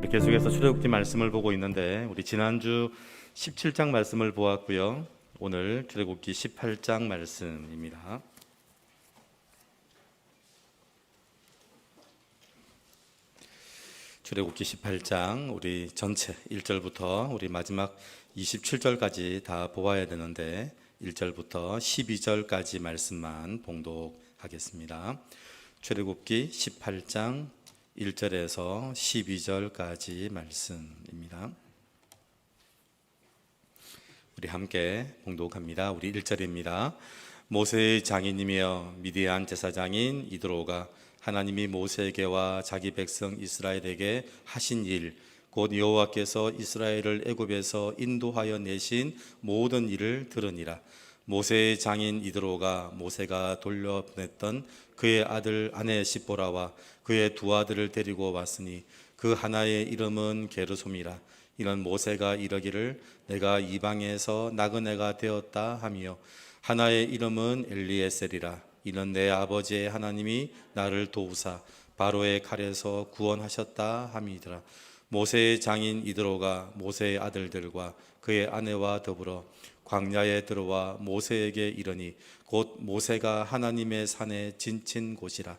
우리 계속해서 출애굽기 말씀을 보고 있는데 우리 지난주 17장 말씀을 보았고요. 오늘 출애굽기 18장 말씀입니다. 출애굽기 18장 우리 전체 1절부터 우리 마지막 27절까지 다 보아야 되는데 1절부터 12절까지 말씀만 봉독하겠습니다. 출애굽기 18장 1절에서 12절까지 말씀입니다. 우리 함께 봉독합니다. 우리 1절입니다. 모세의 장인이며 미디안 제사장인 이드로가 하나님이 모세에게와 자기 백성 이스라엘에게 하신 일, 곧 여호와께서 이스라엘을 애굽에서 인도하여 내신 모든 일을 들으니라. 모세의 장인 이드로가 모세가 돌려보냈던 그의 아들 아내 십보라와 그의 두 아들을 데리고 왔으니 그 하나의 이름은 게르솜이라. 이는 모세가 이르기를 내가 이방에서 나그네가 되었다 하며, 하나의 이름은 엘리에셀이라. 이는 내 아버지의 하나님이 나를 도우사 바로의 칼에서 구원하셨다 함이더라. 모세의 장인 이드로가 모세의 아들들과 그의 아내와 더불어 광야에 들어와 모세에게 이르니 곧 모세가 하나님의 산에 진친 곳이라.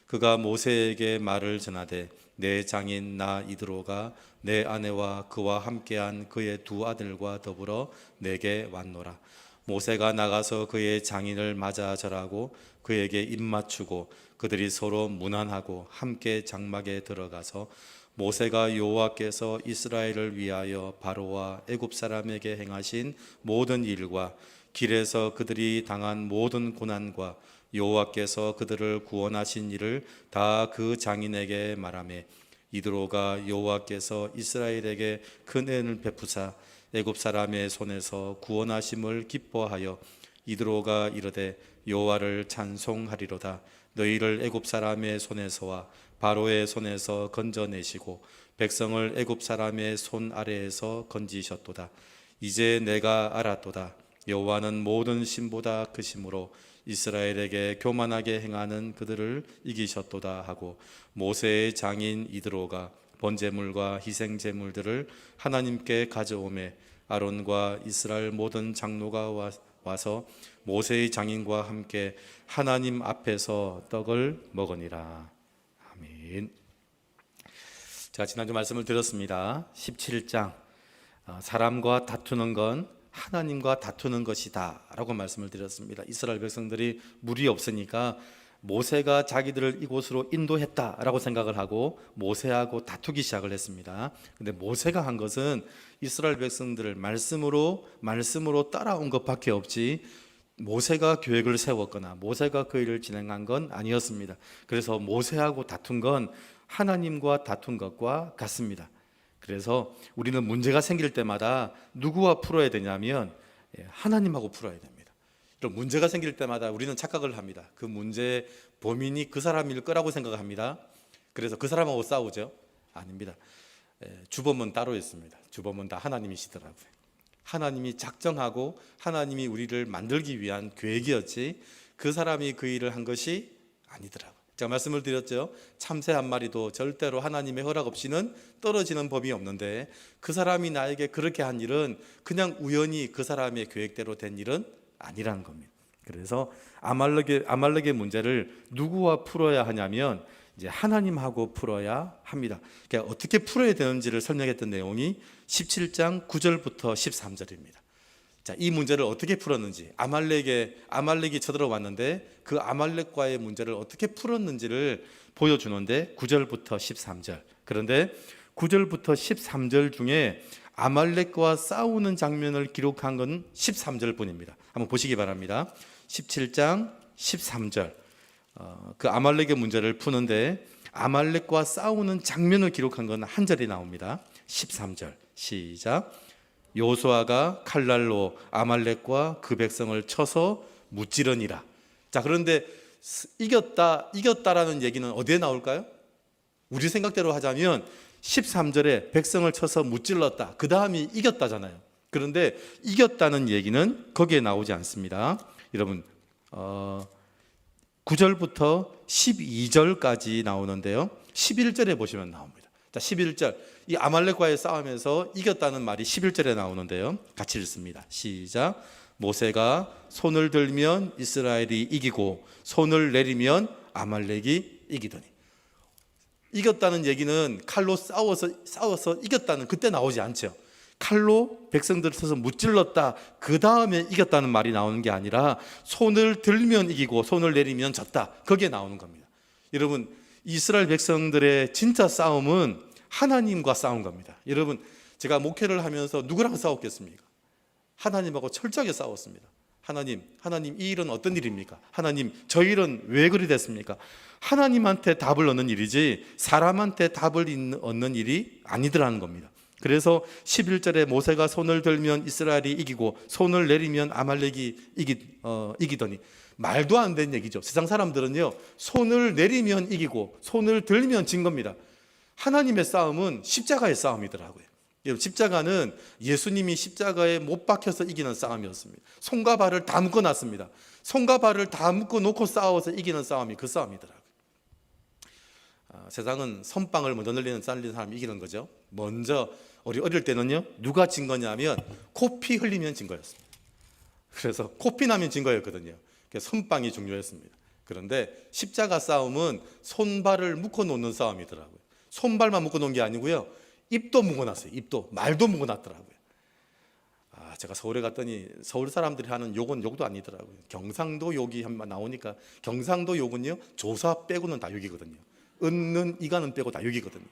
그가 모세에게 말을 전하되 내 장인 나 이드로가 내 아내와 그와 함께한 그의 두 아들과 더불어 내게 왔노라. 모세가 나가서 그의 장인을 맞아 절하고 그에게 입맞추고 그들이 서로 문안하고 함께 장막에 들어가서 모세가 여호와께서 이스라엘을 위하여 바로와 애굽 사람에게 행하신 모든 일과 길에서 그들이 당한 모든 고난과 여호와께서 그들을 구원하신 일을 다 그 장인에게 말하며, 이드로가 여호와께서 이스라엘에게 큰 은혜를 베푸사 애굽 사람의 손에서 구원하심을 기뻐하여 이드로가 이르되 여호와를 찬송하리로다. 너희를 애굽 사람의 손에서와 바로의 손에서 건져내시고 백성을 애굽 사람의 손 아래에서 건지셨도다. 이제 내가 알았도다. 여호와는 모든 신보다 크심으로 이스라엘에게 교만하게 행하는 그들을 이기셨도다 하고, 모세의 장인 이드로가 번제물과 희생제물들을 하나님께 가져오매 아론과 이스라엘 모든 장로가 와서 모세의 장인과 함께 하나님 앞에서 떡을 먹으니라. 아멘. 제가 지난주 말씀을 드렸습니다. 17장 사람과 다투는 건 하나님과 다투는 것이다 라고 말씀을 드렸습니다. 이스라엘 백성들이 물이 없으니까 모세가 자기들을 이곳으로 인도했다라고 생각을 하고 모세하고 다투기 시작을 했습니다. 근데 모세가 한 것은 이스라엘 백성들을 말씀으로 따라온 것밖에 없지 모세가 계획을 세웠거나 모세가 그 일을 진행한 건 아니었습니다. 그래서 모세하고 다툰 건 하나님과 다툰 것과 같습니다. 그래서 우리는 문제가 생길 때마다 누구와 풀어야 되냐면 하나님하고 풀어야 됩니다. 문제가 생길 때마다 우리는 착각을 합니다. 그 문제의 범인이 그 사람일 거라고 생각합니다. 그래서 그 사람하고 싸우죠. 아닙니다. 주범은 따로 있습니다. 주범은 다 하나님이시더라고요. 하나님이 작정하고 하나님이 우리를 만들기 위한 계획이었지 그 사람이 그 일을 한 것이 아니더라고요. 제가 말씀을 드렸죠. 참새 한 마리도 절대로 하나님의 허락 없이는 떨어지는 법이 없는데 그 사람이 나에게 그렇게 한 일은 그냥 우연히 그 사람의 계획대로 된 일은 아니라는 겁니다. 그래서 아말렉의 문제를 누구와 풀어야 하냐면 이제 하나님하고 풀어야 합니다. 그러니까 어떻게 풀어야 되는지를 설명했던 내용이 17장 9절부터 13절입니다. 자, 이 문제를 어떻게 풀었는지, 아말렉이 쳐들어왔는데 그 아말렉과의 문제를 어떻게 풀었는지를 보여주는데 9절부터 13절. 그런데 9절부터 13절 중에 아말렉과 싸우는 장면을 기록한 건 13절 뿐입니다. 한번 보시기 바랍니다. 17장 13절. 그 아말렉의 문제를 푸는데 아말렉과 싸우는 장면을 기록한 건 한 절이 나옵니다. 13절 시작. 여호수아가 칼날로 아말렉과 그 백성을 쳐서 무찌르니라. 자, 그런데 이겼다라는 얘기는 어디에 나올까요? 우리 생각대로 하자면 13절에 백성을 쳐서 무찔렀다. 그 다음이 이겼다잖아요. 그런데 이겼다는 얘기는 거기에 나오지 않습니다. 여러분 9절부터 12절까지 나오는데요. 11절에 보시면 나옵니다. 자, 11절. 이 아말렉과의 싸움에서 이겼다는 말이 11절에 나오는데요. 같이 읽습니다. 시작. 모세가 손을 들면 이스라엘이 이기고 손을 내리면 아말렉이 이기더니. 이겼다는 얘기는 칼로 싸워서 이겼다는 그때 나오지 않죠. 칼로 백성들을 쳐서 무찔렀다, 그 다음에 이겼다는 말이 나오는 게 아니라 손을 들면 이기고 손을 내리면 졌다, 거기에 나오는 겁니다. 여러분, 이스라엘 백성들의 진짜 싸움은 하나님과 싸운 겁니다. 여러분, 제가 목회를 하면서 누구랑 싸웠겠습니까? 하나님하고 철저하게 싸웠습니다. 하나님, 이 일은 어떤 일입니까? 하나님, 저 일은 왜 그리 됐습니까? 하나님한테 답을 얻는 일이지 사람한테 답을 얻는 일이 아니더라는 겁니다. 그래서 11절에 모세가 손을 들면 이스라엘이 이기고 손을 내리면 아말렉이 이기더니, 말도 안 되는 얘기죠. 세상 사람들은요, 손을 내리면 이기고 손을 들면 진 겁니다. 하나님의 싸움은 십자가의 싸움이더라고요. 십자가는 예수님이 십자가에 못 박혀서 이기는 싸움이었습니다. 손과 발을 다 묶어놨습니다. 손과 발을 다 묶어놓고 싸워서 이기는 싸움이 그 싸움이더라고요. 세상은 선빵을 먼저 날리는 사람이 이기는 거죠. 먼저 우리 어릴 때는요, 누가 진 거냐면 코피 흘리면 진 거였습니다. 그래서 코피 나면 진 거였거든요. 그래서 선빵이 중요했습니다. 그런데 십자가 싸움은 손발을 묶어놓는 싸움이더라고요. 손발만 묶어놓은 게 아니고요, 입도 묶어놨어요. 입도, 말도 묶어놨더라고요. 제가 서울에 갔더니 서울 사람들이 하는 욕은 욕도 아니더라고요. 경상도 욕이 한번 나오니까, 경상도 욕은요, 조사 빼고는 다 욕이거든요. 은는 이가는 빼고 다 욕이거든요.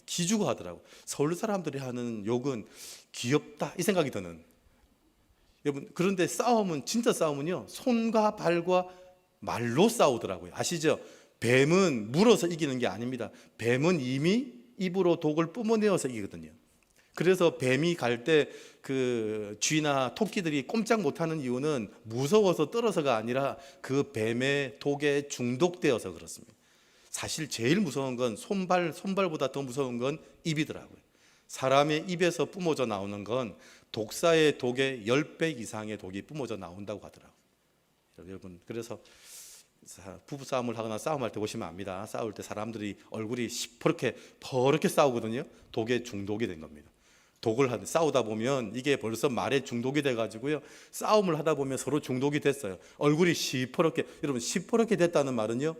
기주고 하더라고요. 서울 사람들이 하는 욕은 귀엽다 이 생각이 드는. 여러분, 그런데 싸움은, 진짜 싸움은요, 손과 발과 말로 싸우더라고요. 아시죠? 뱀은 물어서 이기는 게 아닙니다. 뱀은 이미 입으로 독을 뿜어내어서 이기거든요. 그래서 뱀이 갈 때 그 쥐나 토끼들이 꼼짝 못하는 이유는 무서워서 떨어서가 아니라 그 뱀의 독에 중독되어서 그렇습니다. 사실 제일 무서운 건 손발보다 더 무서운 건 입이더라고요. 사람의 입에서 뿜어져 나오는 건 독사의 독의 10배 이상의 독이 뿜어져 나온다고 하더라고요. 여러분, 그래서 부부싸움을 하거나 싸움할 때 보시면 압니다. 싸울 때 사람들이 얼굴이 퍼렇게 싸우거든요. 독에 중독이 된 겁니다. 싸우다 보면 이게 벌써 말에 중독이 돼가지고요, 싸움을 하다 보면 서로 중독이 됐어요. 얼굴이 여러분, 시퍼렇게 됐다는 말은요,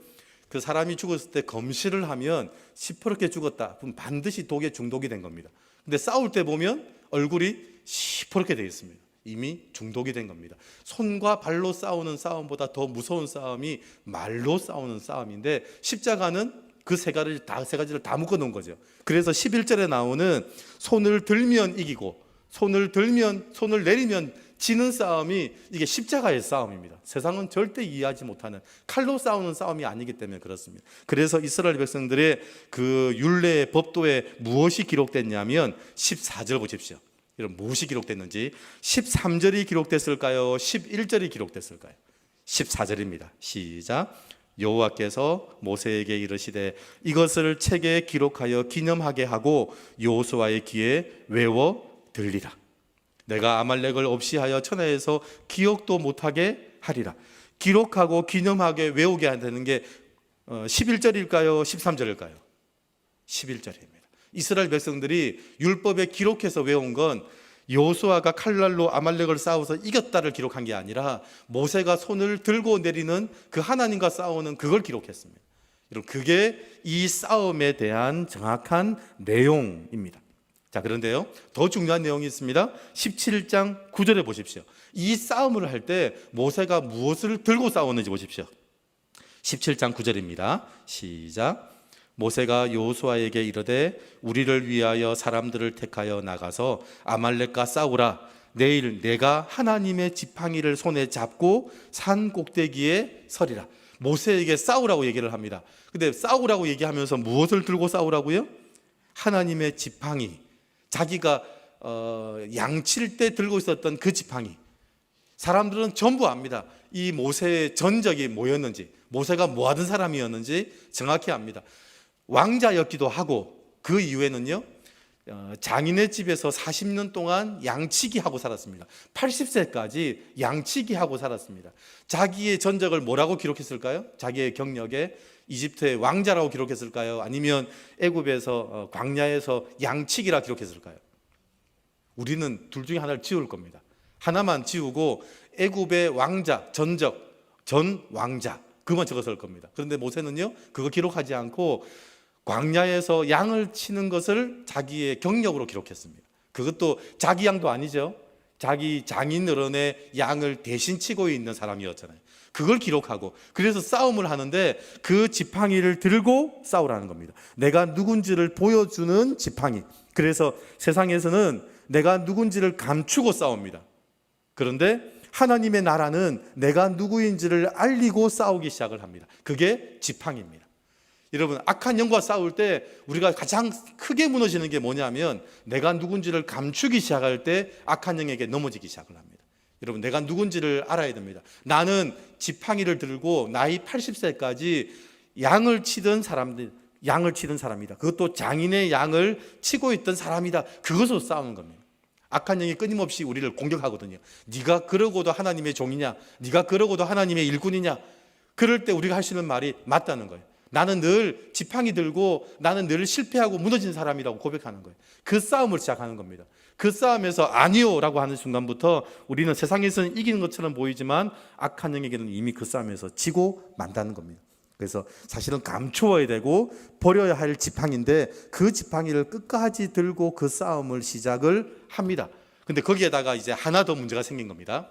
그 사람이 죽었을 때 검시를 하면 시퍼렇게 죽었다, 그럼 반드시 독에 중독이 된 겁니다. 근데 싸울 때 보면 얼굴이 시퍼렇게 되어 있습니다. 이미 중독이 된 겁니다. 손과 발로 싸우는 싸움보다 더 무서운 싸움이 말로 싸우는 싸움인데, 십자가는 그 세 가지를 다 묶어놓은 거죠. 그래서 11절에 나오는 손을 들면 이기고 손을 내리면 지는 싸움이, 이게 십자가의 싸움입니다. 세상은 절대 이해하지 못하는, 칼로 싸우는 싸움이 아니기 때문에 그렇습니다. 그래서 이스라엘 백성들의 그 율례의 법도에 무엇이 기록됐냐면 14절 보십시오. 여러분, 무엇이 기록됐는지. 13절이 기록됐을까요? 11절이 기록됐을까요? 14절입니다. 시작. 여호와께서 모세에게 이르시되 이것을 책에 기록하여 기념하게 하고 여호수아의 귀에 외워 들리라. 내가 아말렉을 없이 하여 천하에서 기억도 못하게 하리라. 기록하고 기념하게 외우게 한다는 게 11절일까요? 13절일까요? 11절입니다. 이스라엘 백성들이 율법에 기록해서 외운 건 여호수아가 칼날로 아말렉을 싸워서 이겼다를 기록한 게 아니라 모세가 손을 들고 내리는 그 하나님과 싸우는 그걸 기록했습니다. 여러분, 그게 이 싸움에 대한 정확한 내용입니다. 자, 그런데요, 더 중요한 내용이 있습니다. 17장 9절에 보십시오. 이 싸움을 할 때 모세가 무엇을 들고 싸웠는지 보십시오. 17장 9절입니다. 시작. 모세가 여호수아에게 이르되 우리를 위하여 사람들을 택하여 나가서 아말렉과 싸우라. 내일 내가 하나님의 지팡이를 손에 잡고 산 꼭대기에 서리라. 모세에게 싸우라고 얘기를 합니다. 근데 싸우라고 얘기하면서 무엇을 들고 싸우라고요? 하나님의 지팡이. 자기가 양칠 때 들고 있었던 그 지팡이. 사람들은 전부 압니다. 이 모세의 전적이 뭐였는지, 모세가 뭐 하던 사람이었는지 정확히 압니다. 왕자였기도 하고, 그 이후에는요, 장인의 집에서 40년 동안 양치기 하고 살았습니다. 80세까지 양치기 하고 살았습니다. 자기의 전적을 뭐라고 기록했을까요? 자기의 경력에 이집트의 왕자라고 기록했을까요? 아니면 애굽에서 광야에서 양치기라 기록했을까요? 우리는 둘 중에 하나를 지울 겁니다. 하나만 지우고 애굽의 왕자, 전 왕자 그만 적었을 겁니다. 그런데 모세는요 그거 기록하지 않고 광야에서 양을 치는 것을 자기의 경력으로 기록했습니다. 그것도 자기 양도 아니죠. 자기 장인 어른의 양을 대신 치고 있는 사람이었잖아요. 그걸 기록하고 그래서 싸움을 하는데 그 지팡이를 들고 싸우라는 겁니다. 내가 누군지를 보여주는 지팡이. 그래서 세상에서는 내가 누군지를 감추고 싸웁니다. 그런데 하나님의 나라는 내가 누구인지를 알리고 싸우기 시작을 합니다. 그게 지팡이입니다. 여러분, 악한 영과 싸울 때 우리가 가장 크게 무너지는 게 뭐냐면 내가 누군지를 감추기 시작할 때 악한 영에게 넘어지기 시작을 합니다. 여러분, 내가 누군지를 알아야 됩니다. 나는 지팡이를 들고 나이 80세까지 양을 치던 사람이다. 그것도 장인의 양을 치고 있던 사람이다. 그것으로 싸우는 겁니다. 악한 영이 끊임없이 우리를 공격하거든요. 네가 그러고도 하나님의 종이냐? 네가 그러고도 하나님의 일꾼이냐? 그럴 때 우리가 할 수 있는 말이 맞다는 거예요. 나는 늘 지팡이 들고 나는 늘 실패하고 무너진 사람이라고 고백하는 거예요. 그 싸움을 시작하는 겁니다. 그 싸움에서 아니요 라고 하는 순간부터 우리는 세상에서는 이기는 것처럼 보이지만 악한 영에게는 이미 그 싸움에서 지고 만다는 겁니다. 그래서 사실은 감추어야 되고 버려야 할 지팡이인데 그 지팡이를 끝까지 들고 그 싸움을 시작을 합니다. 근데 거기에다가 이제 하나 더 문제가 생긴 겁니다.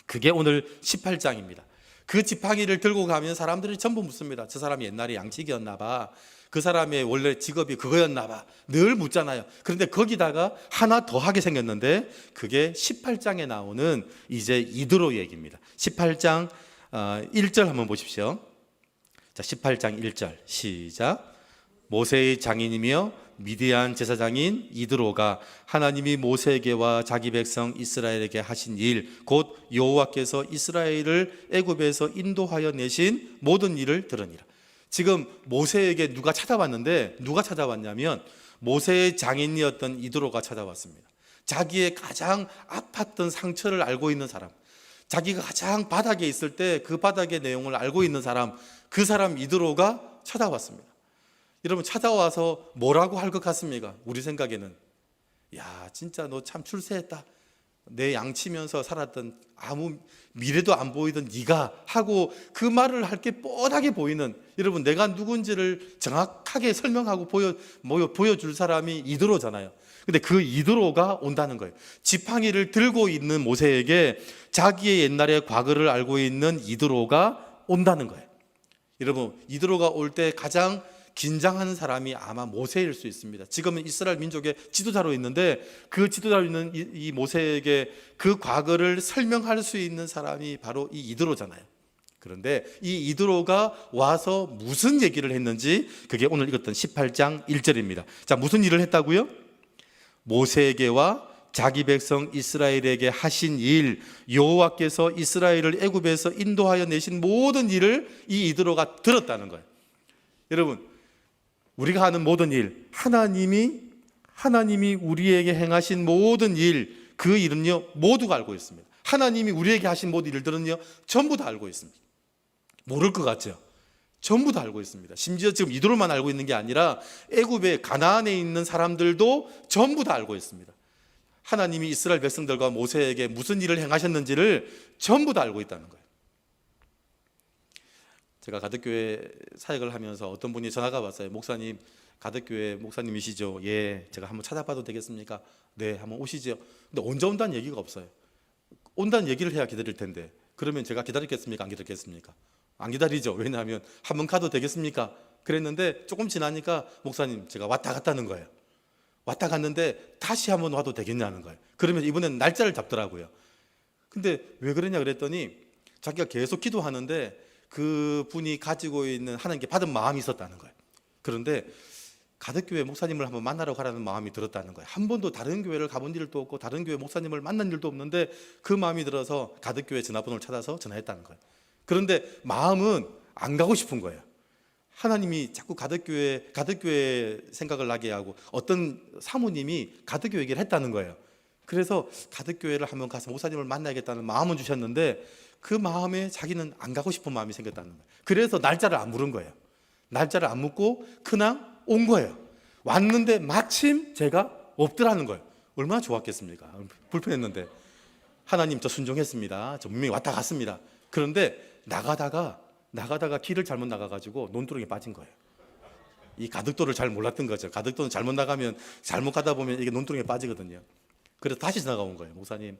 그게 오늘 18장입니다. 그 지팡이를 들고 가면 사람들이 전부 묻습니다. 저 사람이 옛날에 양치기였나 봐. 그 사람의 원래 직업이 그거였나 봐. 늘 묻잖아요. 그런데 거기다가 하나 더 하게 생겼는데 그게 18장에 나오는 이제 이드로 얘기입니다. 18장 1절 한번 보십시오. 자, 18장 1절 시작. 모세의 장인이며 미디안 제사장인 이드로가 하나님이 모세에게와 자기 백성 이스라엘에게 하신 일, 곧 여호와께서 이스라엘을 애굽에서 인도하여 내신 모든 일을 들으니라. 지금 모세에게 누가 찾아왔는데 누가 찾아왔냐면 모세의 장인이었던 이드로가 찾아왔습니다. 자기의 가장 아팠던 상처를 알고 있는 사람, 자기가 가장 바닥에 있을 때 그 바닥의 내용을 알고 있는 사람, 그 사람 이드로가 찾아왔습니다. 여러분, 찾아와서 뭐라고 할 것 같습니까? 우리 생각에는 야, 진짜 너 참 출세했다. 내 양치면서 살았던 아무 미래도 안 보이던 네가 하고 그 말을 할 게 뻔하게 보이는, 여러분 내가 누군지를 정확하게 설명하고 보여줄 사람이 이드로잖아요. 근데 그 이드로가 온다는 거예요. 지팡이를 들고 있는 모세에게 자기의 옛날의 과거를 알고 있는 이드로가 온다는 거예요. 여러분, 이드로가 올 때 가장 긴장하는 사람이 아마 모세일 수 있습니다. 지금은 이스라엘 민족의 지도자로 있는데 그 지도자로 있는 이 모세에게 그 과거를 설명할 수 있는 사람이 바로 이 이드로잖아요. 그런데 이 이드로가 와서 무슨 얘기를 했는지 그게 오늘 읽었던 18장 1절입니다. 자, 무슨 일을 했다고요? 모세에게와 자기 백성 이스라엘에게 하신 일, 여호와께서 이스라엘을 애굽에서 인도하여 내신 모든 일을 이 이드로가 들었다는 거예요. 여러분, 우리가 하는 모든 일, 하나님이 우리에게 행하신 모든 일, 그 일은요 모두가 알고 있습니다. 하나님이 우리에게 하신 모든 일들은요 전부 다 알고 있습니다. 모를 것 같죠? 전부 다 알고 있습니다. 심지어 지금 이들만 알고 있는 게 아니라 애굽의 가나안에 있는 사람들도 전부 다 알고 있습니다. 하나님이 이스라엘 백성들과 모세에게 무슨 일을 행하셨는지를 전부 다 알고 있다는 거예요. 제가 가덕교회 사역을 하면서 어떤 분이 전화가 왔어요. 목사님, 가덕교회 목사님이시죠? 예, 제가 한번 찾아봐도 되겠습니까? 네, 한번 오시죠. 근데 언제 온다는 얘기가 없어요. 온다는 얘기를 해야 기다릴 텐데 그러면 제가 기다리겠습니까? 안 기다리겠습니까? 안 기다리죠. 왜냐하면 한번 가도 되겠습니까? 그랬는데 조금 지나니까 목사님, 제가 왔다 갔다는 거예요. 왔다 갔는데 다시 한번 와도 되겠냐는 거예요. 그러면 이번엔 날짜를 잡더라고요. 근데 왜 그러냐 그랬더니 자기가 계속 기도하는데 그 분이 가지고 있는 하나님께 받은 마음이 있었다는 거예요. 그런데 가덕교회 목사님을 한번 만나러 가라는 마음이 들었다는 거예요. 한 번도 다른 교회를 가본 일도 없고 다른 교회 목사님을 만난 일도 없는데 그 마음이 들어서 가덕교회 전화번호를 찾아서 전화했다는 거예요. 그런데 마음은 안 가고 싶은 거예요. 하나님이 자꾸 가덕교회 생각을 나게 하고 어떤 사모님이 가덕교 얘기를 했다는 거예요. 그래서 가덕교회를 한번 가서 목사님을 만나야겠다는 마음은 주셨는데 그 마음에 자기는 안 가고 싶은 마음이 생겼다는 거예요. 그래서 날짜를 안 물은 거예요. 날짜를 안 묻고 그냥 온 거예요. 왔는데 마침 제가 없더라는 거예요. 얼마나 좋았겠습니까? 불편했는데 하나님 저 순종했습니다. 저 분명히 왔다 갔습니다. 그런데 나가다가 길을 잘못 나가가지고 논두렁에 빠진 거예요. 이 가덕도를 잘 몰랐던 거죠. 가덕도는 잘못 나가면 잘못 가다 보면 이게 논두렁에 빠지거든요. 그래서 다시 지나가온 거예요. 목사님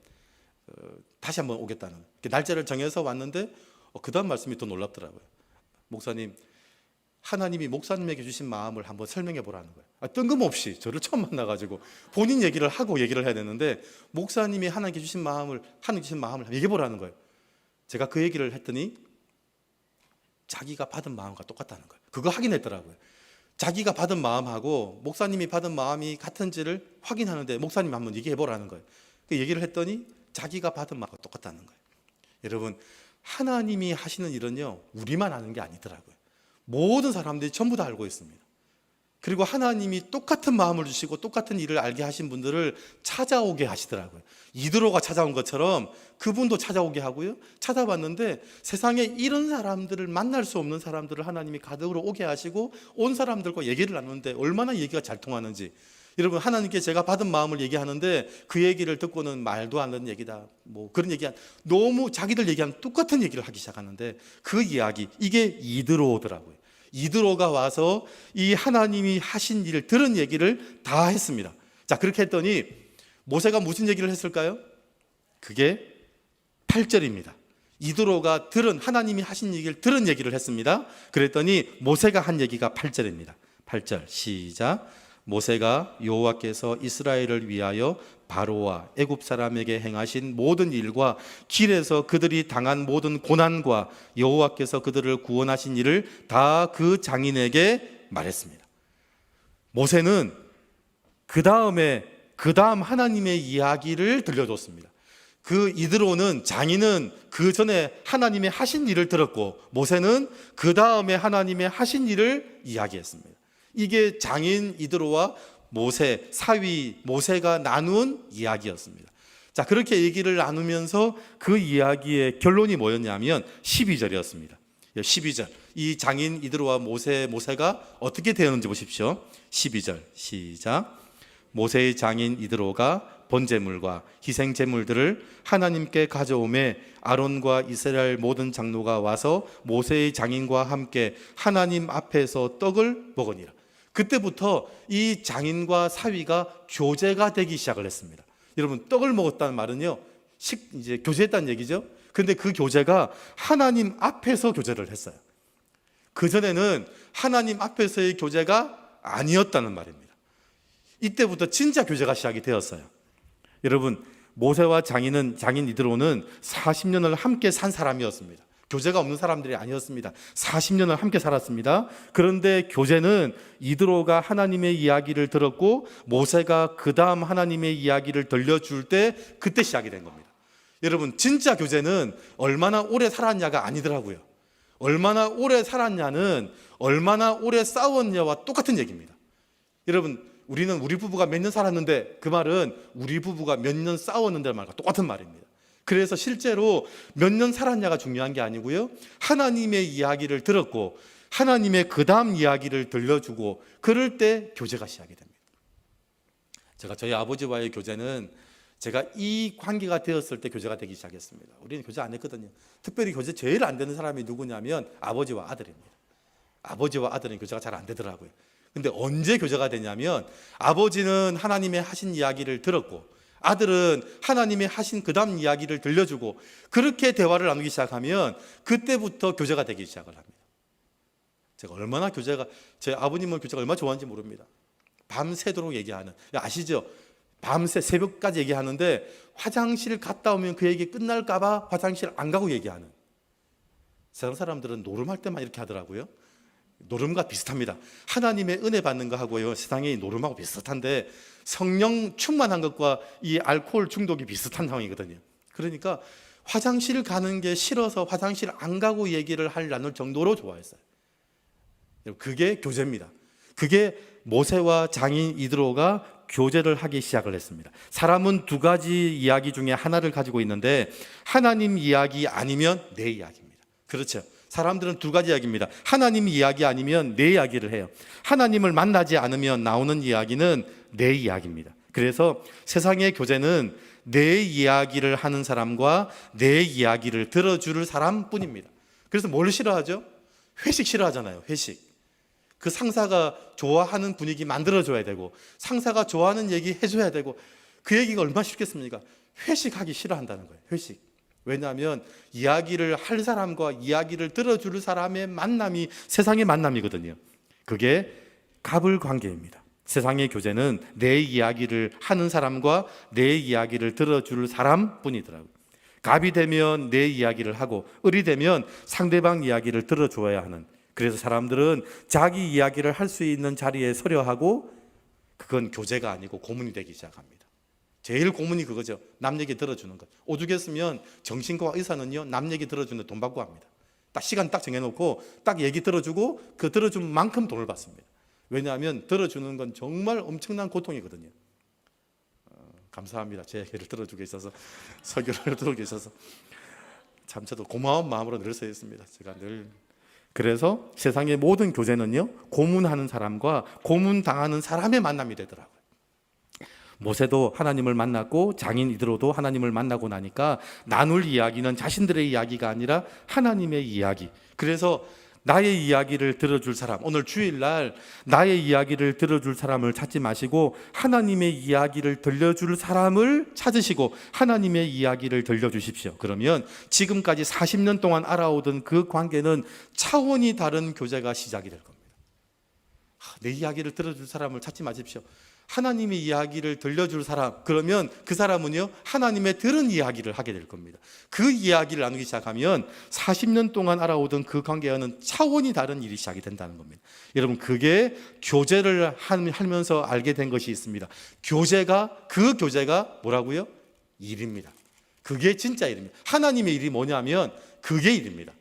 다시 한번 오겠다는 날짜를 정해서 왔는데 그 다음 말씀이 더 놀랍더라고요. 목사님, 하나님이 목사님에게 주신 마음을 한번 설명해 보라는 거예요. 뜬금없이 저를 처음 만나가지고 본인 얘기를 하고 얘기를 해야 되는데 목사님이 하나님께 주신 마음을 얘기해 보라는 거예요. 제가 그 얘기를 했더니 자기가 받은 마음과 똑같다는 거예요. 그거 확인했더라고요. 자기가 받은 마음하고 목사님이 받은 마음이 같은지를 확인하는데 목사님이 한번 얘기해 보라는 거예요. 그 얘기를 했더니 자기가 받은 마음과 똑같다는 거예요. 여러분, 하나님이 하시는 일은요 우리만 아는 게 아니더라고요. 모든 사람들이 전부 다 알고 있습니다. 그리고 하나님이 똑같은 마음을 주시고 똑같은 일을 알게 하신 분들을 찾아오게 하시더라고요. 이드로가 찾아온 것처럼 그분도 찾아오게 하고요. 찾아봤는데 세상에 이런 사람들을 만날 수 없는 사람들을 하나님이 가득으로 오게 하시고 온 사람들과 얘기를 나누는데 얼마나 얘기가 잘 통하는지. 여러분, 하나님께 제가 받은 마음을 얘기하는데 그 얘기를 듣고는 말도 안 되는 얘기다, 뭐 그런 얘기, 너무 자기들 얘기하는 똑같은 얘기를 하기 시작하는데 그 이야기, 이게 이드로더라고요. 이드로가 와서 이 하나님이 하신 일을 들은 얘기를 다 했습니다. 자, 그렇게 했더니 모세가 무슨 얘기를 했을까요? 그게 8절입니다. 이드로가 하나님이 하신 얘기를 들은 얘기를 했습니다. 그랬더니 모세가 한 얘기가 8절입니다. 8절 시작. 모세가 여호와께서 이스라엘을 위하여 바로와 애굽 사람에게 행하신 모든 일과 길에서 그들이 당한 모든 고난과 여호와께서 그들을 구원하신 일을 다 그 장인에게 말했습니다. 모세는 그 다음 하나님의 이야기를 들려줬습니다. 그 이드로는, 장인은 그 전에 하나님의 하신 일을 들었고 모세는 그 다음에 하나님의 하신 일을 이야기했습니다. 이게 장인 이드로와 모세, 사위 모세가 나눈 이야기였습니다. 자, 그렇게 얘기를 나누면서 그 이야기의 결론이 뭐였냐면 12절이었습니다. 12절. 이 장인 이드로와 모세가 어떻게 되었는지 보십시오. 12절 시작. 모세의 장인 이드로가 번제물과 희생제물들을 하나님께 가져오매 아론과 이스라엘 모든 장로가 와서 모세의 장인과 함께 하나님 앞에서 떡을 먹으니라. 그때부터 이 장인과 사위가 교제가 되기 시작을 했습니다. 여러분, 떡을 먹었다는 말은요, 이제 교제했다는 얘기죠. 그런데 그 교제가 하나님 앞에서 교제를 했어요. 그전에는 하나님 앞에서의 교제가 아니었다는 말입니다. 이때부터 진짜 교제가 시작이 되었어요. 여러분, 모세와 장인 이드로는 40년을 함께 산 사람이었습니다. 교제가 없는 사람들이 아니었습니다. 40년을 함께 살았습니다. 그런데 교제는 이드로가 하나님의 이야기를 들었고 모세가 그 다음 하나님의 이야기를 들려줄 때 그때 시작이 된 겁니다. 여러분, 진짜 교제는 얼마나 오래 살았냐가 아니더라고요. 얼마나 오래 살았냐는 얼마나 오래 싸웠냐와 똑같은 얘기입니다. 여러분, 우리 부부가 몇 년 살았는데 그 말은 우리 부부가 몇 년 싸웠는데 말과 똑같은 말입니다. 그래서 실제로 몇 년 살았냐가 중요한 게 아니고요, 하나님의 이야기를 들었고 하나님의 그 다음 이야기를 들려주고 그럴 때 교제가 시작이 됩니다. 제가 저희 아버지와의 교제는 제가 이 관계가 되었을 때 교제가 되기 시작했습니다. 우리는 교제 안 했거든요. 특별히 교제 제일 안 되는 사람이 누구냐면 아버지와 아들입니다. 아버지와 아들은 교제가 잘 안 되더라고요. 근데 언제 교제가 되냐면 아버지는 하나님의 하신 이야기를 들었고 아들은 하나님의 하신 그 다음 이야기를 들려주고 그렇게 대화를 나누기 시작하면 그때부터 교제가 되기 시작을 합니다. 제가 얼마나 제 아버님은 교제가 얼마나 좋아하는지 모릅니다. 밤새도록 얘기하는, 아시죠? 밤새 새벽까지 얘기하는데 화장실 갔다 오면 그 얘기 끝날까 봐 화장실 안 가고 얘기하는. 세상 사람들은 노름할 때만 이렇게 하더라고요. 노름과 비슷합니다. 하나님의 은혜 받는 거하고요, 세상의 노름하고 비슷한데 성령 충만한 것과 이 알코올 중독이 비슷한 상황이거든요. 그러니까 화장실 가는 게 싫어서 화장실 안 가고 얘기를 나눌 정도로 좋아했어요. 그게 교제입니다. 그게 모세와 장인 이드로가 교제를 하기 시작을 했습니다. 사람은 두 가지 이야기 중에 하나를 가지고 있는데 하나님 이야기 아니면 내 이야기입니다. 그렇죠. 사람들은 두 가지 이야기입니다. 하나님 이야기 아니면 내 이야기를 해요. 하나님을 만나지 않으면 나오는 이야기는 내 이야기입니다. 그래서 세상의 교제는 내 이야기를 하는 사람과 내 이야기를 들어줄 사람뿐입니다. 그래서 뭘 싫어하죠? 회식 싫어하잖아요. 회식. 그 상사가 좋아하는 분위기 만들어줘야 되고 상사가 좋아하는 얘기 해줘야 되고 그 얘기가 얼마나 쉽겠습니까? 회식하기 싫어한다는 거예요. 회식. 왜냐하면 이야기를 할 사람과 이야기를 들어줄 사람의 만남이 세상의 만남이거든요. 그게 갑을 관계입니다. 세상의 교제는 내 이야기를 하는 사람과 내 이야기를 들어줄 사람뿐이더라고요. 갑이 되면 내 이야기를 하고 을이 되면 상대방 이야기를 들어줘야 하는, 그래서 사람들은 자기 이야기를 할 수 있는 자리에 서려 하고 그건 교제가 아니고 고문이 되기 시작합니다. 제일 고문이 그거죠. 남 얘기 들어주는 것. 오죽했으면 정신과 의사는요, 남 얘기 들어주는데 돈 받고 합니다. 딱 시간 딱 정해놓고 딱 얘기 들어주고 그 들어준 만큼 돈을 받습니다. 왜냐하면 들어주는 건 정말 엄청난 고통이거든요. 감사합니다. 제 얘기를 들어주고 있어서, 설교를 들어주고 있어서 참 저도 고마운 마음으로 늘 서 있습니다. 제가 늘. 그래서 세상의 모든 교제는요, 고문하는 사람과 고문당하는 사람의 만남이 되더라고요. 모세도 하나님을 만났고 장인 이드로도 하나님을 만나고 나니까 나눌 이야기는 자신들의 이야기가 아니라 하나님의 이야기. 그래서 나의 이야기를 들어줄 사람, 오늘 주일날 나의 이야기를 들어줄 사람을 찾지 마시고 하나님의 이야기를 들려줄 사람을 찾으시고 하나님의 이야기를 들려주십시오. 그러면 지금까지 40년 동안 알아오던 그 관계는 차원이 다른 교제가 시작이 될 겁니다. 내 이야기를 들어줄 사람을 찾지 마십시오. 하나님의 이야기를 들려줄 사람, 그러면 그 사람은요, 하나님의 들은 이야기를 하게 될 겁니다. 그 이야기를 나누기 시작하면 40년 동안 알아오던 그 관계와는 차원이 다른 일이 시작이 된다는 겁니다. 여러분, 그게 교제를 하면서 알게 된 것이 있습니다. 그 교제가 뭐라고요? 일입니다. 그게 진짜 일입니다. 하나님의 일이 뭐냐면 그게 일입니다.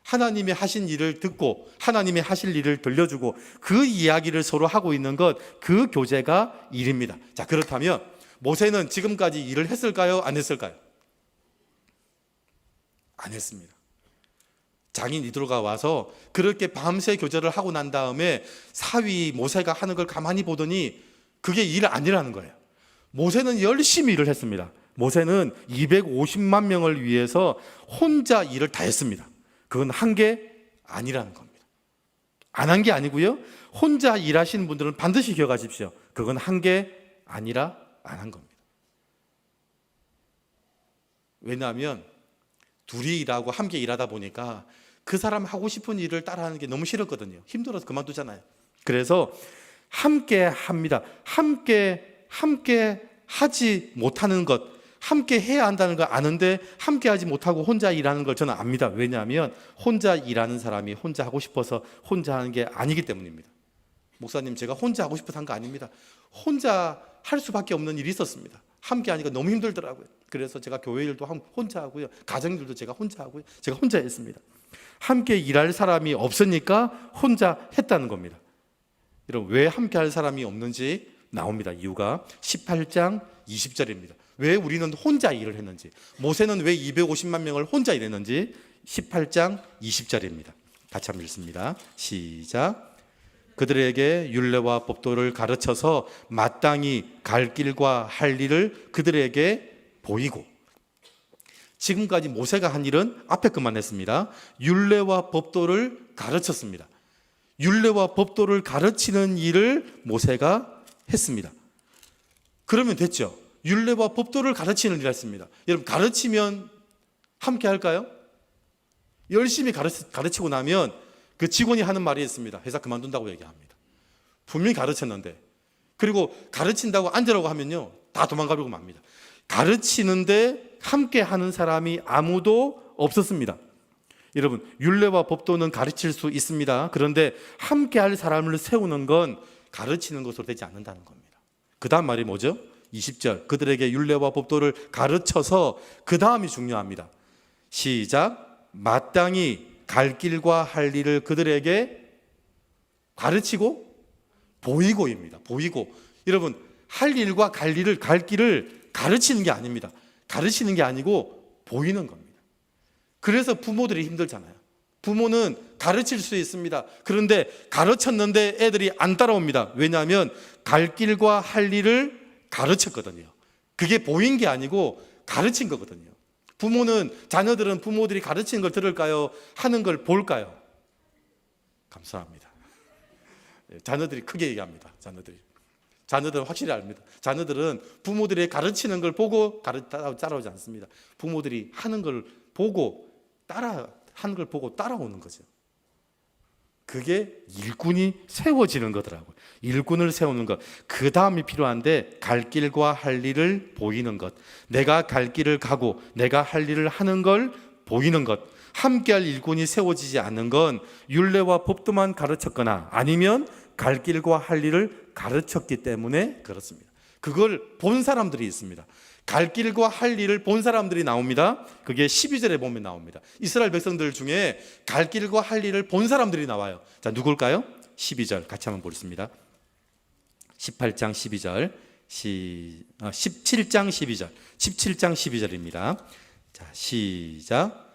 하나님이 하신 일을 듣고 하나님이 하실 일을 들려주고 그 이야기를 서로 하고 있는 것, 그 교제가 일입니다. 자, 그렇다면 모세는 지금까지 일을 했을까요? 안 했을까요? 안 했습니다. 장인 이드로가 와서 그렇게 밤새 교제를 하고 난 다음에 사위 모세가 하는 걸 가만히 보더니 그게 일 아니라는 거예요. 모세는 열심히 일을 했습니다. 모세는 250만 명을 위해서 혼자 일을 다 했습니다. 그건 한 게 아니라는 겁니다. 안 한 게 아니고요, 혼자 일하시는 분들은 반드시 기억하십시오. 그건 한 게 아니라 안 한 겁니다. 왜냐하면 둘이 일하고 함께 일하다 보니까 그 사람 하고 싶은 일을 따라하는 게 너무 싫었거든요. 힘들어서 그만두잖아요. 그래서 함께 합니다. 함께 하지 못하는 것, 함께 해야 한다는 걸 아는데 함께 하지 못하고 혼자 일하는 걸 저는 압니다. 왜냐하면 혼자 일하는 사람이 혼자 하고 싶어서 혼자 하는 게 아니기 때문입니다. 목사님, 제가 혼자 하고 싶어서 한 거 아닙니다. 혼자 할 수밖에 없는 일이 있었습니다. 함께 하니까 너무 힘들더라고요. 그래서 제가 교회 일도 혼자 하고요, 가정일도 제가 혼자 하고요, 제가 혼자 했습니다. 함께 일할 사람이 없으니까 혼자 했다는 겁니다. 여러분, 왜 함께 할 사람이 없는지 나옵니다. 이유가 18장 20절입니다. 왜 우리는 혼자 일을 했는지, 모세는 왜 250만 명을 혼자 일했는지 18장 20절입니다. 같이 한번 읽습니다. 시작. 그들에게 율례와 법도를 가르쳐서 마땅히 갈 길과 할 일을 그들에게 보이고. 지금까지 모세가 한 일은 앞에 것만 했습니다. 율례와 법도를 가르쳤습니다. 율례와 법도를 가르치는 일을 모세가 했습니다. 그러면 됐죠. 율례와 법도를 가르치는 일을 했습니다. 여러분, 가르치면 함께 할까요? 열심히 가르치고 나면 그 직원이 하는 말이 있습니다. 회사 그만둔다고 얘기합니다. 분명히 가르쳤는데, 그리고 가르친다고 앉으라고 하면요, 다 도망가려고 합니다. 가르치는데 함께 하는 사람이 아무도 없었습니다. 여러분, 율례와 법도는 가르칠 수 있습니다. 그런데 함께 할 사람을 세우는 건 가르치는 것으로 되지 않는다는 겁니다. 그 다음 말이 뭐죠? 20절. 그들에게 율례와 법도를 가르쳐서, 그 다음이 중요합니다. 시작. 마땅히 갈 길과 할 일을 그들에게 가르치고 보이고입니다. 보이고. 여러분, 할 일과 갈 길을 가르치는 게 아닙니다. 가르치는 게 아니고 보이는 겁니다. 그래서 부모들이 힘들잖아요. 부모는 가르칠 수 있습니다. 그런데 가르쳤는데 애들이 안 따라옵니다. 왜냐하면 갈 길과 할 일을 가르쳤거든요. 그게 보인 게 아니고 가르친 거거든요. 자녀들은 부모들이 가르치는 걸 들을까요? 하는 걸 볼까요? 감사합니다. 자녀들이 크게 얘기합니다. 자녀들은 확실히 압니다. 자녀들은 부모들이 가르치는 걸 보고 따라오지 않습니다. 부모들이 하는 걸 보고 따라오는 거죠. 그게 일꾼이 세워지는 거더라고요. 일꾼을 세우는 것. 그 다음이 필요한데, 갈 길과 할 일을 보이는 것. 내가 갈 길을 가고 내가 할 일을 하는 걸 보이는 것. 함께할 일꾼이 세워지지 않는 건 율례와 법도만 가르쳤거나 아니면 갈 길과 할 일을 가르쳤기 때문에 그렇습니다. 그걸 본 사람들이 있습니다. 갈 길과 할 일을 본 사람들이 나옵니다. 그게 12절에 보면 나옵니다. 이스라엘 백성들 중에 갈 길과 할 일을 본 사람들이 나와요. 자, 누굴까요? 12절 같이 한번 보겠습니다. 18장 12절, 17장 12절, 17장 12절입니다. 자, 시작.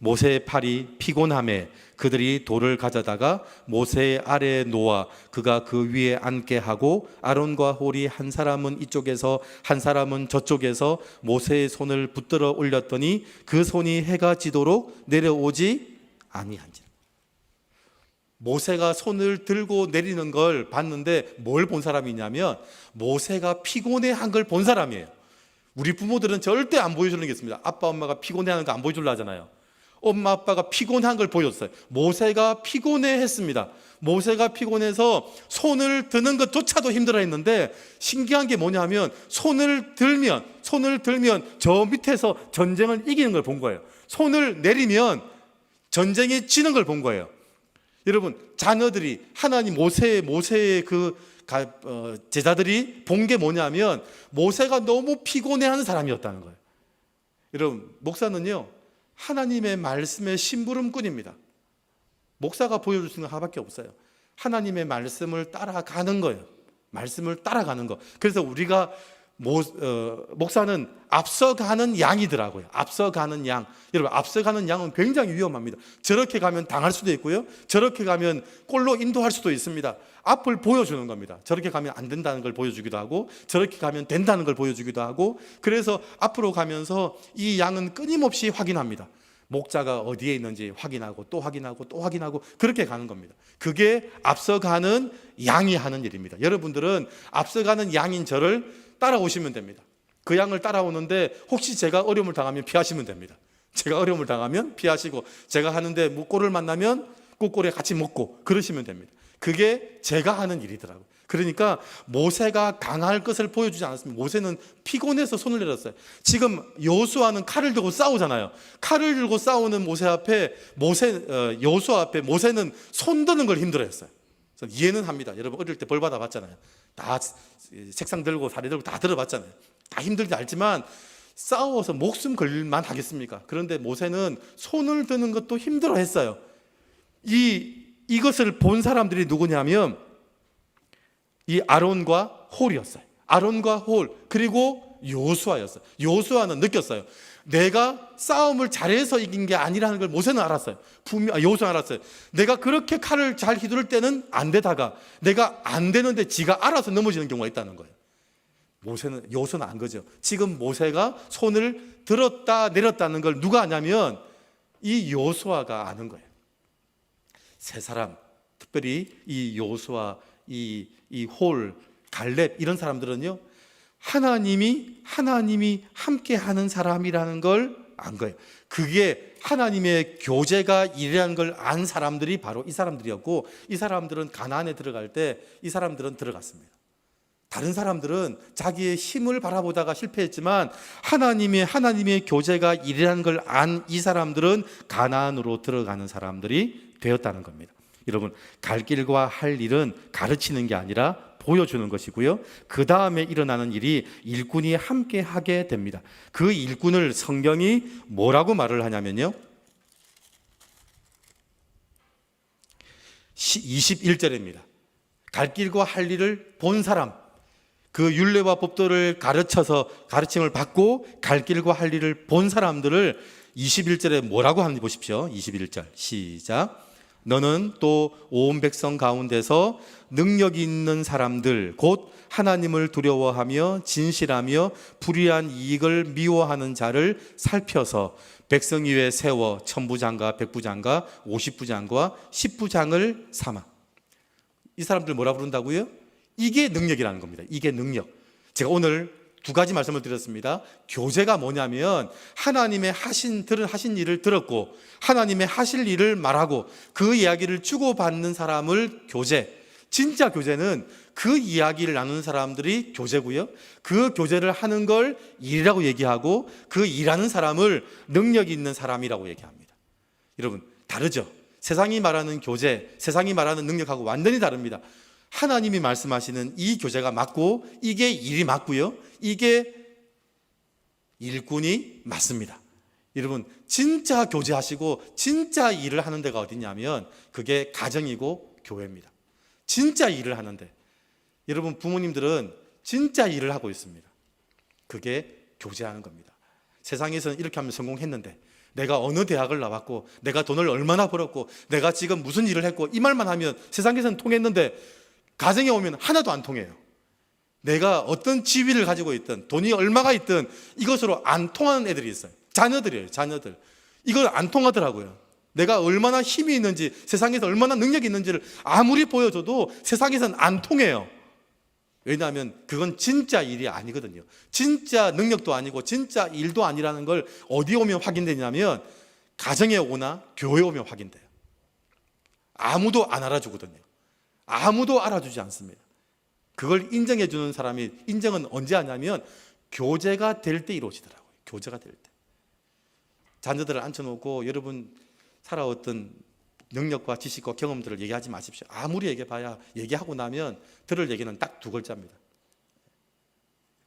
모세의 팔이 피곤함에 그들이 돌을 가져다가 모세의 아래에 놓아 그가 그 위에 앉게 하고 아론과 홀이 한 사람은 이쪽에서 한 사람은 저쪽에서 모세의 손을 붙들어 올렸더니 그 손이 해가 지도록 내려오지 아니한지라. 모세가 손을 들고 내리는 걸 봤는데 뭘 본 사람이냐면 모세가 피곤해한 걸 본 사람이에요. 우리 부모들은 절대 안 보여주는 게 있습니다. 아빠 엄마가 피곤해하는 거 안 보여주려 하잖아요. 엄마 아빠가 피곤한 걸 보여줬어요. 모세가 피곤해했습니다. 모세가 피곤해서 손을 드는 것조차도 힘들어했는데 신기한 게 뭐냐면 손을 들면 저 밑에서 전쟁을 이기는 걸 본 거예요. 손을 내리면 전쟁이 지는 걸 본 거예요. 여러분, 자녀들이 하나님 모세의 제자들이 본 게 뭐냐면 모세가 너무 피곤해하는 사람이었다는 거예요. 여러분, 목사는요 하나님의 말씀의 심부름꾼입니다. 목사가 보여줄 수 있는 하나밖에 없어요. 하나님의 말씀을 따라가는 거예요. 말씀을 따라가는 거. 그래서 우리가 목사는 앞서가는 양이더라고요. 앞서가는 양. 여러분, 앞서가는 양은 굉장히 위험합니다. 저렇게 가면 당할 수도 있고요. 저렇게 가면 꼴로 인도할 수도 있습니다. 앞을 보여주는 겁니다. 저렇게 가면 안 된다는 걸 보여주기도 하고 저렇게 가면 된다는 걸 보여주기도 하고, 그래서 앞으로 가면서 이 양은 끊임없이 확인합니다. 목자가 어디에 있는지 확인하고 또 확인하고 또 확인하고 그렇게 가는 겁니다. 그게 앞서가는 양이 하는 일입니다. 여러분들은 앞서가는 양인 저를 따라오시면 됩니다. 그 양을 따라오는데 혹시 제가 어려움을 당하면 피하시면 됩니다. 제가 어려움을 당하면 피하시고, 제가 하는데 꼴을 만나면 꼴에 같이 먹고 그러시면 됩니다. 그게 제가 하는 일이더라고요. 그러니까 모세가 강할 것을 보여주지 않았습니다. 모세는 피곤해서 손을 내렸어요. 지금 여호수아는 칼을 들고 싸우잖아요. 칼을 들고 싸우는 여호수아 앞에 모세는 손 드는 걸 힘들어했어요. 이해는 합니다. 여러분 어릴 때 벌 받아봤잖아요. 다 책상 들고 다리 들고 다 들어봤잖아요. 다 힘들지 알지만 싸워서 목숨 걸릴만 하겠습니까? 그런데 모세는 손을 드는 것도 힘들어했어요. 이것을 본 사람들이 누구냐면 이 아론과 홀이었어요. 아론과 홀, 그리고 여호수아였어요. 여호수아는 느꼈어요. 내가 싸움을 잘해서 이긴 게 아니라는 걸 모세는 알았어요. 여호수아는 알았어요. 내가 그렇게 칼을 잘 휘두를 때는 안 되다가 내가 안 되는데 지가 알아서 넘어지는 경우가 있다는 거예요. 여호수아는 안 거죠. 지금 모세가 손을 들었다 내렸다는 걸 누가 아냐면 이 여호수아가 아는 거예요. 세 사람, 특별히 이 여호수아, 이 홀, 갈렙 이런 사람들은요 하나님이 함께 하는 사람이라는 걸 안 거예요. 그게 하나님의 교제가 이라는 걸 안 사람들이 바로 이 사람들이었고, 이 사람들은 가나안에 들어갈 때 이 사람들은 들어갔습니다. 다른 사람들은 자기의 힘을 바라보다가 실패했지만 하나님의 교제가 이라는 걸 안 이 사람들은 가나안으로 들어가는 사람들이 되었다는 겁니다. 여러분, 갈 길과 할 일은 가르치는 게 아니라 보여주는 것이고요. 그 다음에 일어나는 일이 일꾼이 함께 하게 됩니다. 그 일꾼을 성경이 뭐라고 말을 하냐면요 21절입니다 갈 길과 할 일을 본 사람, 그 율례와 법도를 가르쳐서 가르침을 받고 갈 길과 할 일을 본 사람들을 21절에 뭐라고 하는지 보십시오. 21절 시작. 너는 또 온 백성 가운데서 능력 있는 사람들 곧 하나님을 두려워하며 진실하며 불의한 이익을 미워하는 자를 살펴서 백성 위에 세워 천부장과 백부장과 50부장과 10부장을 삼아. 이 사람들 뭐라 부른다고요? 이게 능력이라는 겁니다. 이게 능력. 제가 오늘 두 가지 말씀을 드렸습니다. 교제가 뭐냐면 하나님의 하신 일을 들었고 하나님의 하실 일을 말하고 그 이야기를 주고받는 사람을 교제. 진짜 교제는 그 이야기를 나누는 사람들이 교제고요. 그 교제를 하는 걸 일이라고 얘기하고 그 일하는 사람을 능력 있는 사람이라고 얘기합니다. 여러분 다르죠? 세상이 말하는 교제, 세상이 말하는 능력하고 완전히 다릅니다. 하나님이 말씀하시는 이 교제가 맞고 이게 일이 맞고요. 이게 일꾼이 맞습니다. 여러분 진짜 교제하시고 진짜 일을 하는 데가 어디냐면 그게 가정이고 교회입니다. 진짜 일을 하는데 여러분 부모님들은 진짜 일을 하고 있습니다. 그게 교제하는 겁니다. 세상에서는 이렇게 하면 성공했는데 내가 어느 대학을 나왔고 내가 돈을 얼마나 벌었고 내가 지금 무슨 일을 했고 이 말만 하면 세상에서는 통했는데 가정에 오면 하나도 안 통해요. 내가 어떤 지위를 가지고 있든 돈이 얼마가 있든 이것으로 안 통하는 애들이 있어요. 자녀들이에요. 자녀들. 이걸 안 통하더라고요. 내가 얼마나 힘이 있는지 세상에서 얼마나 능력이 있는지를 아무리 보여줘도 세상에서는 안 통해요. 왜냐하면 그건 진짜 일이 아니거든요. 진짜 능력도 아니고 진짜 일도 아니라는 걸 어디 오면 확인되냐면 가정에 오나 교회에 오면 확인돼요. 아무도 안 알아주거든요. 아무도 알아주지 않습니다. 그걸 인정해 주는 사람이 인정은 언제 하냐면 교제가 될 때 이루어지더라고요. 교제가 될 때. 자녀들을 앉혀놓고 여러분 살아왔던 능력과 지식과 경험들을 얘기하지 마십시오. 아무리 얘기해봐야 얘기하고 나면 들을 얘기는 딱 두 글자입니다.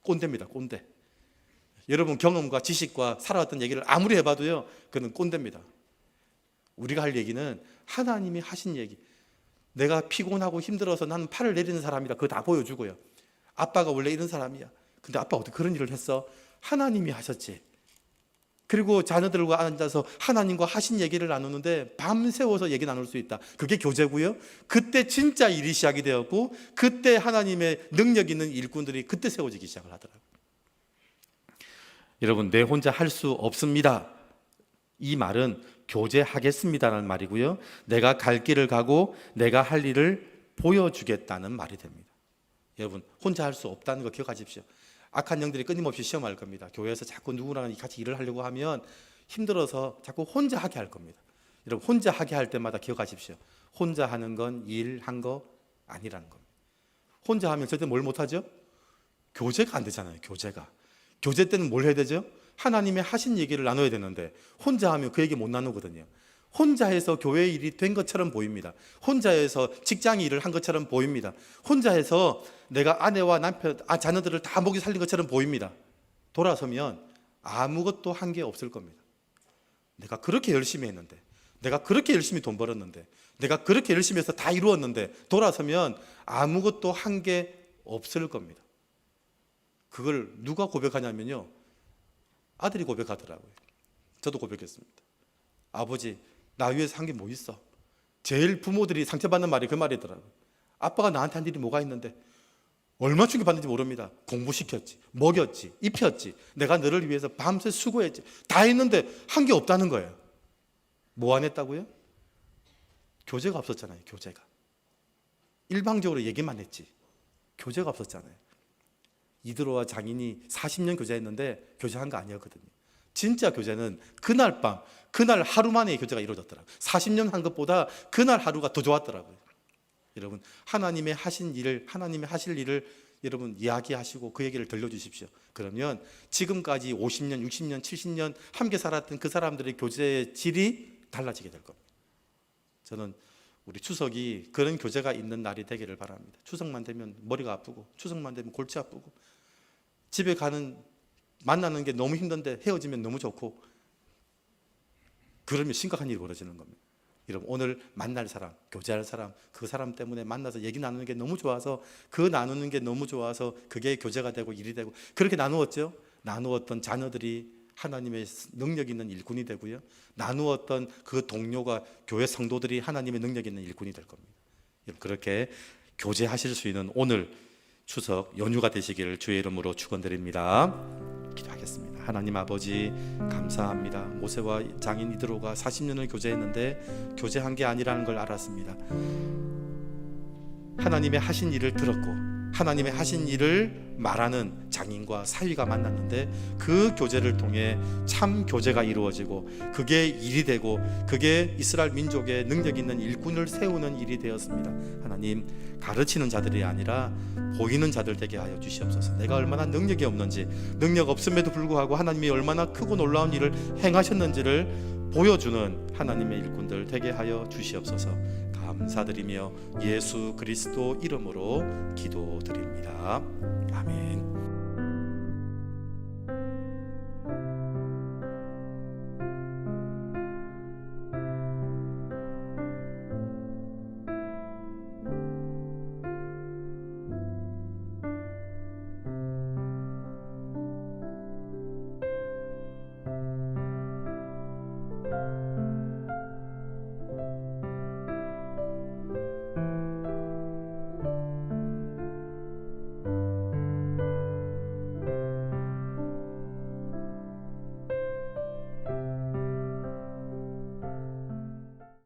꼰대입니다. 꼰대. 여러분 경험과 지식과 살아왔던 얘기를 아무리 해봐도요 그는 꼰대입니다. 우리가 할 얘기는 하나님이 하신 얘기. 내가 피곤하고 힘들어서 나는 팔을 내리는 사람이다. 그거 다 보여주고요. 아빠가 원래 이런 사람이야. 근데 아빠 어떻게 그런 일을 했어? 하나님이 하셨지. 그리고 자녀들과 앉아서 하나님과 하신 얘기를 나누는데 밤새워서 얘기 나눌 수 있다. 그게 교제고요. 그때 진짜 일이 시작이 되었고 그때 하나님의 능력 있는 일꾼들이 그때 세워지기 시작을 하더라고요. 여러분 내 혼자 할 수 없습니다. 이 말은 교제하겠습니다라는 말이고요. 내가 갈 길을 가고 내가 할 일을 보여주겠다는 말이 됩니다. 여러분 혼자 할 수 없다는 거 기억하십시오. 악한 영들이 끊임없이 시험할 겁니다. 교회에서 자꾸 누구랑 같이 일을 하려고 하면 힘들어서 자꾸 혼자 하게 할 겁니다. 여러분 혼자 하게 할 때마다 기억하십시오. 혼자 하는 건 일한 거 아니라는 겁니다. 혼자 하면 절대 뭘 못하죠? 교제가 안 되잖아요. 교제가. 교제 때는 뭘 해야 되죠? 하나님의 하신 얘기를 나눠야 되는데 혼자 하면 그 얘기 못 나누거든요. 혼자 해서 교회 일이 된 것처럼 보입니다. 혼자 해서 직장 일을 한 것처럼 보입니다. 혼자 해서 내가 아내와 남편, 자녀들을 다 먹이 살린 것처럼 보입니다. 돌아서면 아무것도 한 게 없을 겁니다. 내가 그렇게 열심히 했는데, 내가 그렇게 열심히 돈 벌었는데, 내가 그렇게 열심히 해서 다 이루었는데 돌아서면 아무것도 한 게 없을 겁니다. 그걸 누가 고백하냐면요, 아들이 고백하더라고요. 저도 고백했습니다. 아버지, 나 위해서 한 게 뭐 있어? 제일 부모들이 상처받는 말이 그 말이더라고요. 아빠가 나한테 한 일이 뭐가 있는데 얼마 충격받는지 모릅니다. 공부시켰지, 먹였지, 입혔지, 내가 너를 위해서 밤새 수고했지, 다 했는데 한 게 없다는 거예요. 뭐 안 했다고요? 교제가 없었잖아요. 교제가. 일방적으로 얘기만 했지 교제가 없었잖아요. 이드로와 장인이 40년 교제했는데 교제한 거 아니었거든요. 진짜 교제는 그날 밤, 그날 하루 만에 교제가 이루어졌더라고요. 40년 한 것보다 그날 하루가 더 좋았더라고요. 여러분 하나님의 하신 일을, 하나님의 하실 일을 여러분 이야기하시고 그 얘기를 들려주십시오. 그러면 지금까지 50년, 60년, 70년 함께 살았던 그 사람들의 교제의 질이 달라지게 될 겁니다. 저는 우리 추석이 그런 교제가 있는 날이 되기를 바랍니다. 추석만 되면 머리가 아프고 추석만 되면 골치 아프고 집에 만나는 게 너무 힘든데 헤어지면 너무 좋고 그러면 심각한 일이 벌어지는 겁니다. 여러분 오늘 만날 사람, 교제할 사람, 그 사람 때문에 만나서 얘기 나누는 게 너무 좋아서 그 나누는 게 너무 좋아서 그게 교제가 되고 일이 되고 그렇게 나누었죠. 나누었던 자녀들이 하나님의 능력 있는 일꾼이 되고요. 나누었던 그 동료가 교회 성도들이 하나님의 능력 있는 일꾼이 될 겁니다. 여러분 그렇게 교제하실 수 있는 오늘 추석 연휴가 되시기를 주의 이름으로 축원드립니다. 기도하겠습니다. 하나님 아버지 감사합니다. 모세와 장인 이드로가 40년을 교제했는데 교제한 게 아니라는 걸 알았습니다. 하나님의 하신 일을 들었고 하나님의 하신 일을 말하는 장인과 사위가 만났는데 그 교제를 통해 참 교제가 이루어지고 그게 일이 되고 그게 이스라엘 민족의 능력 있는 일꾼을 세우는 일이 되었습니다. 하나님 가르치는 자들이 아니라 보이는 자들 되게 하여 주시옵소서. 내가 얼마나 능력이 없는지 능력 없음에도 불구하고 하나님이 얼마나 크고 놀라운 일을 행하셨는지를 보여주는 하나님의 일꾼들 되게 하여 주시옵소서. 감사드리며 예수 그리스도 이름으로 기도드립니다. 아멘.